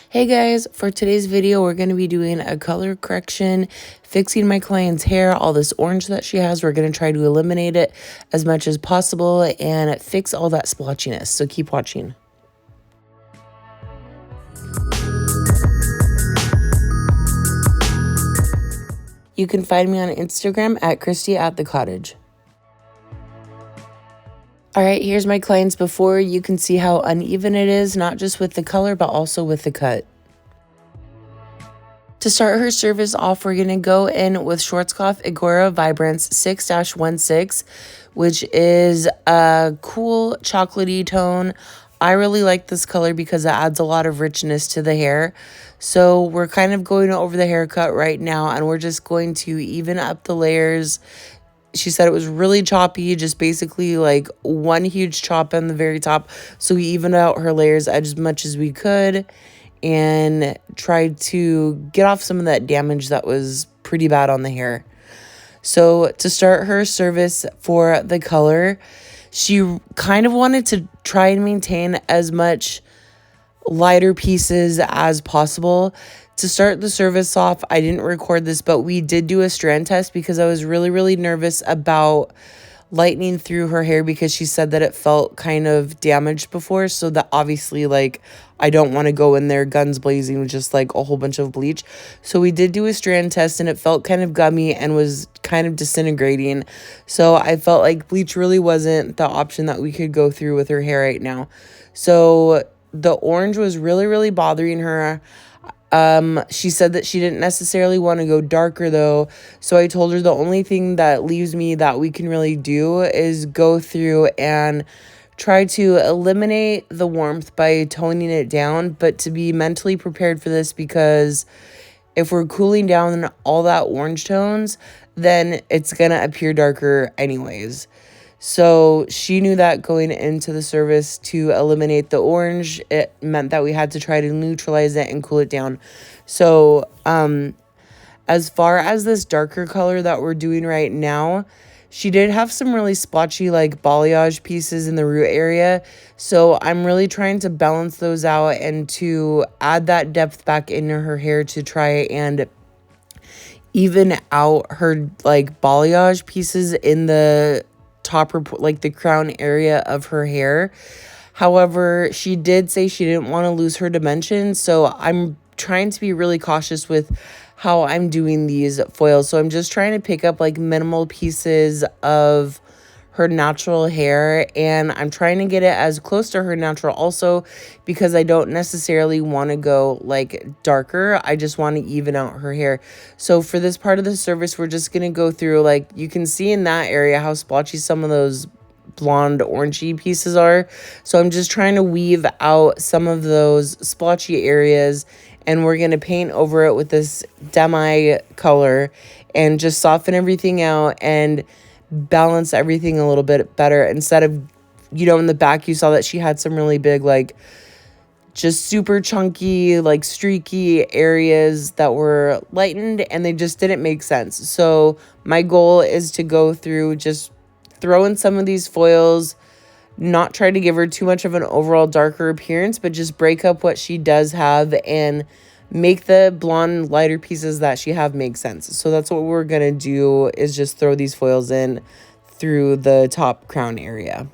Hey guys, for today's video, we're going to be doing a color correction, fixing my client's hair. All this orange that she has, we're going to try to eliminate it as much as possible and fix all that splotchiness. So keep watching. You can find me on Instagram at Christy@thecottage. All right, here's my client's before. You can see how uneven it is, not just with the color, but also with the cut. To start her service off, we're going to go in with Schwarzkopf Agora Vibrance 6-16, which is a cool chocolatey tone. I really like this color because it adds a lot of richness to the hair. So we're kind of going over the haircut right now, and we're just going to even up the layers. She said it was really choppy, just basically like one huge chop on the very top. So we evened out her layers as much as we could and tried to get off some of that damage that was pretty bad on the hair. So to start her service for the color, she kind of wanted to try and maintain as much lighter pieces as possible. To start the service off, I didn't record this, but we did do a strand test because I was really nervous about lightening through her hair because she said that it felt kind of damaged before. So that obviously, like, I don't want to go in there guns blazing with just like a whole bunch of bleach. So we did do a strand test and it felt kind of gummy and was kind of disintegrating. So I felt like bleach really wasn't the option that we could go through with her hair right now. So the orange was really bothering her. She said that she didn't necessarily want to go darker though. So I told her the only thing that leaves me that we can really do is go through and try to eliminate the warmth by toning it down, but to be mentally prepared for this, because if we're cooling down all that orange tones, then it's going to appear darker anyways. So she knew that going into the service to eliminate the orange, it meant that we had to try to neutralize it and cool it down. So as far as this darker color that we're doing right now, she did have some really splotchy like balayage pieces in the root area. So I'm really trying to balance those out and to add that depth back into her hair to try and even out her like balayage pieces in the top, like the crown area of her hair. However, she did say she didn't want to lose her dimension, so I'm trying to be really cautious with how I'm doing these foils. So I'm just trying to pick up like minimal pieces of her natural hair, and I'm trying to get it as close to her natural also because I don't necessarily want to go like darker. I just want to even out her hair. So for this part of the service, we're just going to go through, like you can see in that area how splotchy some of those blonde orangey pieces are. So I'm just trying to weave out some of those splotchy areas, and we're going to paint over it with this demi color and just soften everything out and balance everything a little bit better. Instead of, you know, in the back you saw that she had some really big like just super chunky like streaky areas that were lightened and they just didn't make sense. So my goal is to go through, just throw in some of these foils, not try to give her too much of an overall darker appearance, but just break up what she does have and make the blonde lighter pieces that she have make sense. So that's what we're gonna do, is just throw these foils in through the top crown area.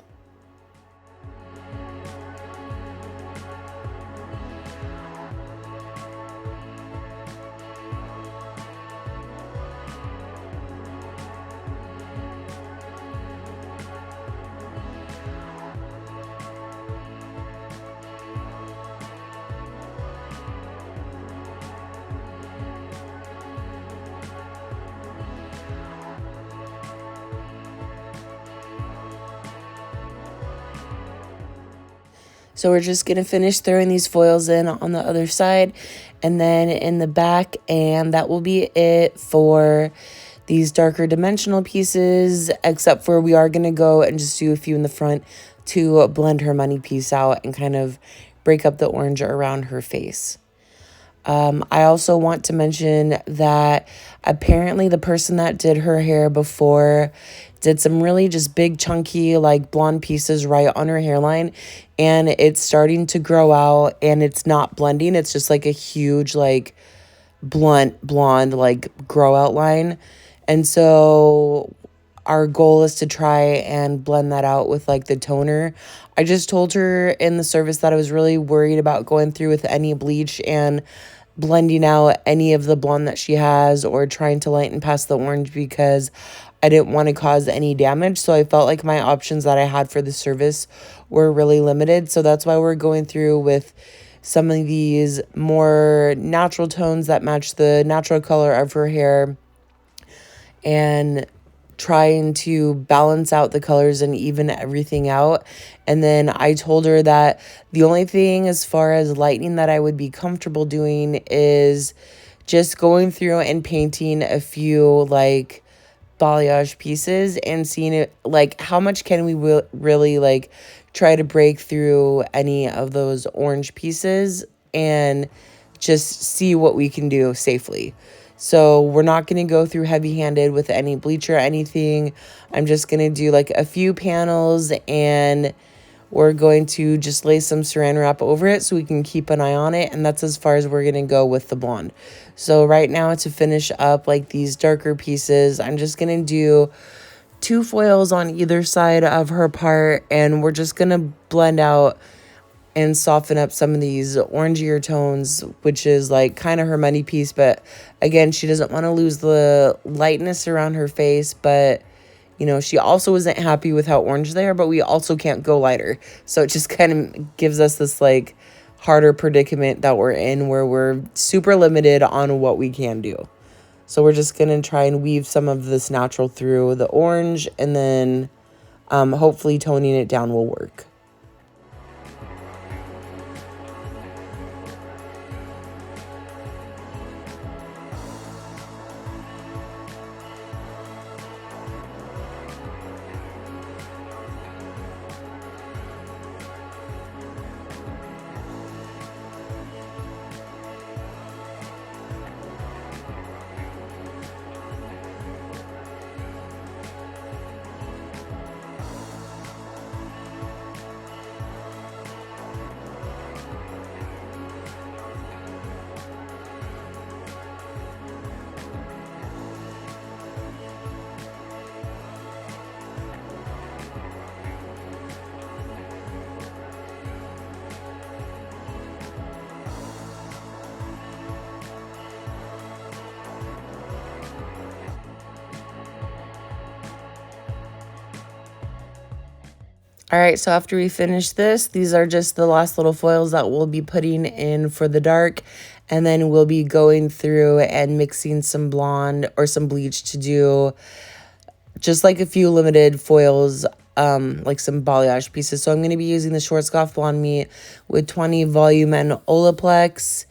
So we're just going to finish throwing these foils in on the other side and then in the back, and that will be it for these darker dimensional pieces, except for we are going to go and just do a few in the front to blend her money piece out and kind of break up the orange around her face. I also want to mention that apparently the person that did her hair before did some really just big chunky like blonde pieces right on her hairline, and it's starting to grow out and it's not blending. It's just like a huge like blunt blonde like grow out line. And so our goal is to try and blend that out with like the toner. I just told her in the service that I was really worried about going through with any bleach and blending out any of the blonde that she has or trying to lighten past the orange because I didn't want to cause any damage. So I felt like my options that I had for the service were really limited. So that's why we're going through with some of these more natural tones that match the natural color of her hair and trying to balance out the colors and even everything out. And then I told her that the only thing as far as lightning that I would be comfortable doing is just going through and painting a few like balayage pieces and seeing it like how much can we really like try to break through any of those orange pieces and just see what we can do safely. So we're not going to go through heavy-handed with any bleach or anything. I'm just going to do like a few panels, and we're going to just lay some saran wrap over it so we can keep an eye on it. And that's as far as we're going to go with the blonde. So right now, to finish up like these darker pieces, I'm just going to do 2 foils on either side of her part, and we're just going to blend out and soften up some of these orangier tones, which is like kind of her money piece. But again, she doesn't want to lose the lightness around her face, but you know, she also isn't happy with how orange they are, but we also can't go lighter. So it just kind of gives us this like harder predicament that we're in where we're super limited on what we can do. So we're just going to try and weave some of this natural through the orange, and then hopefully toning it down will work. All right, so after we finish this, these are just the last little foils that we'll be putting in for the dark. And then we'll be going through and mixing some blonde or some bleach to do just like a few limited foils, like some balayage pieces. So I'm going to be using the Schwarzkopf Blonde Meat with 20 volume and Olaplex.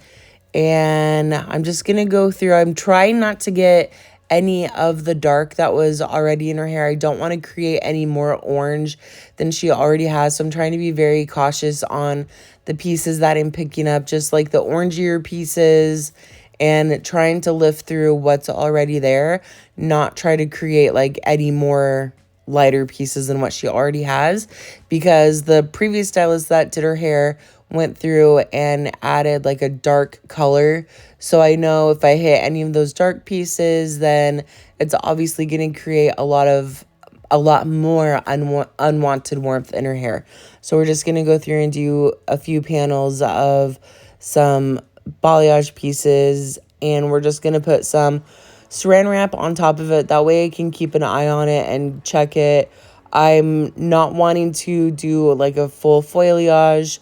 And I'm just going to go through. I'm trying not to get any of the dark that was already in her hair. I don't want to create any more orange than she already has. So I'm trying to be very cautious on the pieces that I'm picking up, just like the orangier pieces, and trying to lift through what's already there, not try to create like any more lighter pieces than what she already has, because the previous stylist that did her hair went through and added like a dark color. So I know if I hit any of those dark pieces, then it's obviously going to create a lot more unwanted warmth in her hair. So we're just going to go through and do a few panels of some balayage pieces, and we're just going to put some saran wrap on top of it. That way I can keep an eye on it and check it. I'm not wanting to do like a full foliage,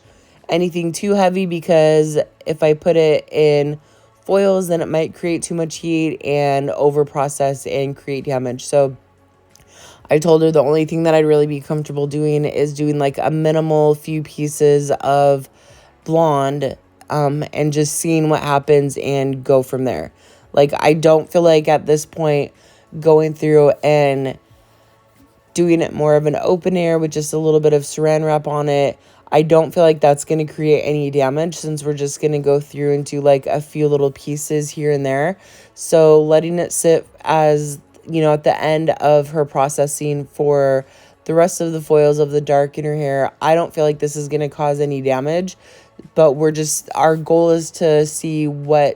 anything too heavy, because if I put it in foils, then it might create too much heat and over process and create damage. So I told her the only thing that I'd really be comfortable doing is doing like a minimal few pieces of blonde, and just seeing what happens and go from there. Like, I don't feel like at this point going through and doing it more of an open air with just a little bit of saran wrap on it, I don't feel like that's going to create any damage, since we're just going to go through and do like a few little pieces here and there. So letting it sit as at the end of her processing for the rest of the foils of the dark in her hair. I don't feel like this is going to cause any damage, but our goal is to see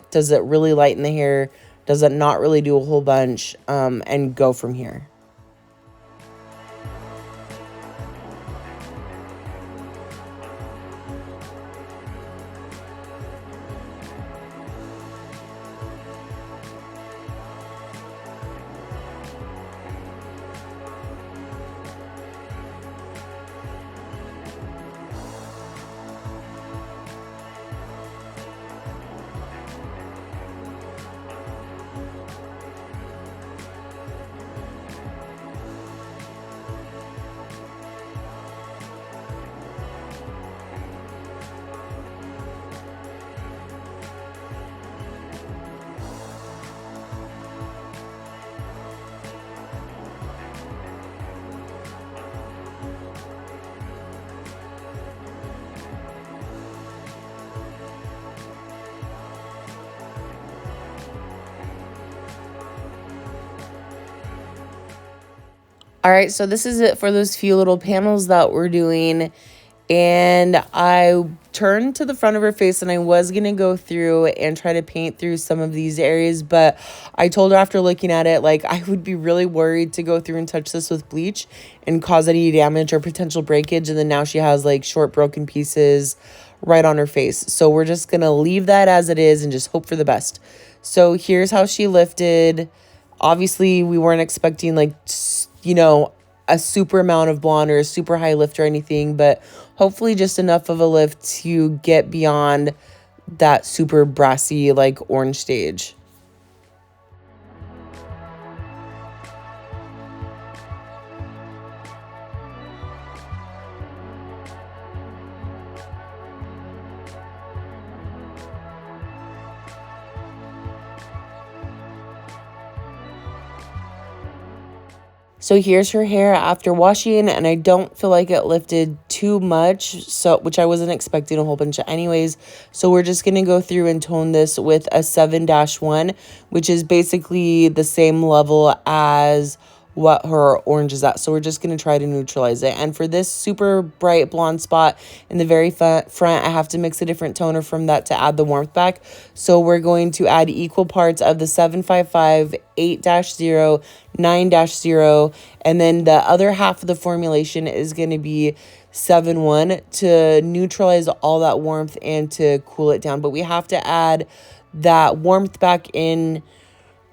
does it really lighten the hair? Does it not really do a whole bunch? And go from here. All right, so this is it for those few little panels that we're doing. And I turned to the front of her face and I was going to go through and try to paint through some of these areas. But I told her after looking at it, like, I would be really worried to go through and touch this with bleach and cause any damage or potential breakage. And then now she has like short broken pieces right on her face. So we're just going to leave that as it is and just hope for the best. So here's how she lifted. Obviously, we weren't expecting like, a super amount of blonde or a super high lift or anything, but hopefully just enough of a lift to get beyond that super brassy, like, orange stage. So here's her hair after washing, and I don't feel like it lifted too much, which I wasn't expecting a whole bunch of anyways. So we're just going to go through and tone this with a 7-1, which is basically the same level as what her orange is at. So we're just going to try to neutralize it. And for this super bright blonde spot in the very front, I have to mix a different toner from that to add the warmth back. So we're going to add equal parts of the 755, 8-0, 9-0, and then the other half of the formulation is going to be 7-1 to neutralize all that warmth and to cool it down. But we have to add that warmth back in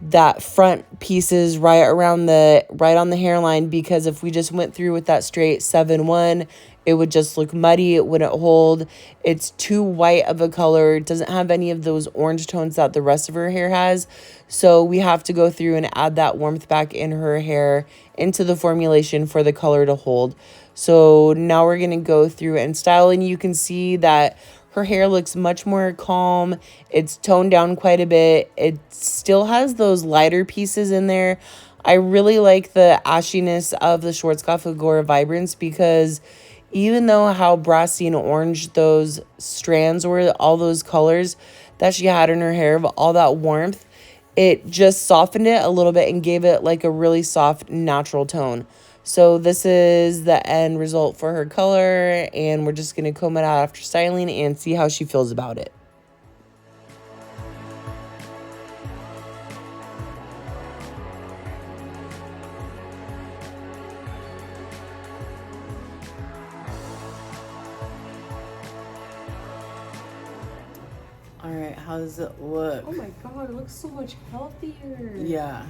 that front pieces right on the hairline, because if we just went through with that straight 7-1, it would just look muddy. It wouldn't hold. It's too white of a color. It doesn't have any of those orange tones that the rest of her hair has. So we have to go through and add that warmth back in her hair into the formulation for the color to hold. So now we're going to go through and style, and you can see that her hair looks much more calm. It's toned down quite a bit. It still has those lighter pieces in there. I really like the ashiness of the Schwarzkopf Agora Vibrance, because even though how brassy and orange those strands were, all those colors that she had in her hair, but all that warmth, it just softened it a little bit and gave it like a really soft, natural tone. So this is the end result for her color, and we're just going to comb it out after styling and see how she feels about it. All right, how does it look? Oh my god, it looks so much healthier. Yeah.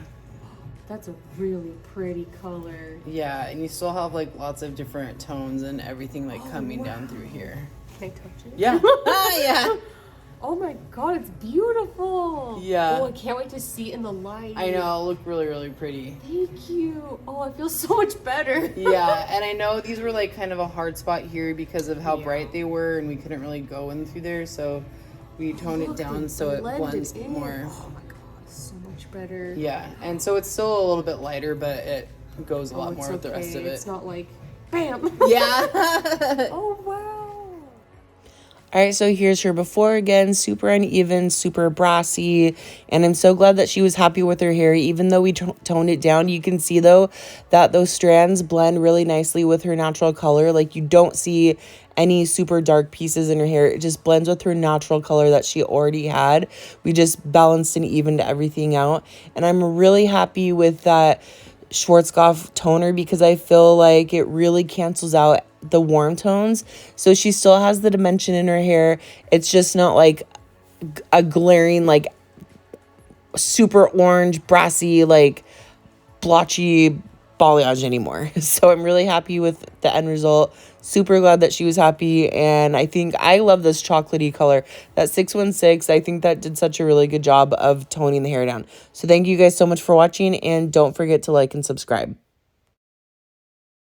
That's a really pretty color. Yeah, and you still have like lots of different tones and everything like coming down through here. Can I touch it? Yeah. Yeah. Oh my god, it's beautiful. Yeah. Oh, I can't wait to see it in the light. I know, it'll look really, really pretty. Thank you. Oh, I feel so much better. Yeah, and I know these were like kind of a hard spot here because of how bright they were, and we couldn't really go in through there, so we toned it down so it blends more. Oh my god, so much better. Yeah, and so it's still a little bit lighter, but it goes a lot more with the rest of it. It's not like, bam. Yeah. Oh, wow. All right, so here's her before again, super uneven, super brassy, and I'm so glad that she was happy with her hair. Even though we toned it down, you can see though that those strands blend really nicely with her natural color. Like, you don't see any super dark pieces in her hair. It just blends with her natural color that she already had. We just balanced and evened everything out, and I'm really happy with that Schwarzkopf toner because I feel like it really cancels out the warm tones. So she still has the dimension in her hair. It's just not like a glaring, like super orange, brassy, like blotchy balayage anymore. So I'm really happy with the end result. Super glad that she was happy, and I think I love this chocolatey color. That 616, I think that did such a really good job of toning the hair down. So thank you guys so much for watching, and don't forget to like and subscribe.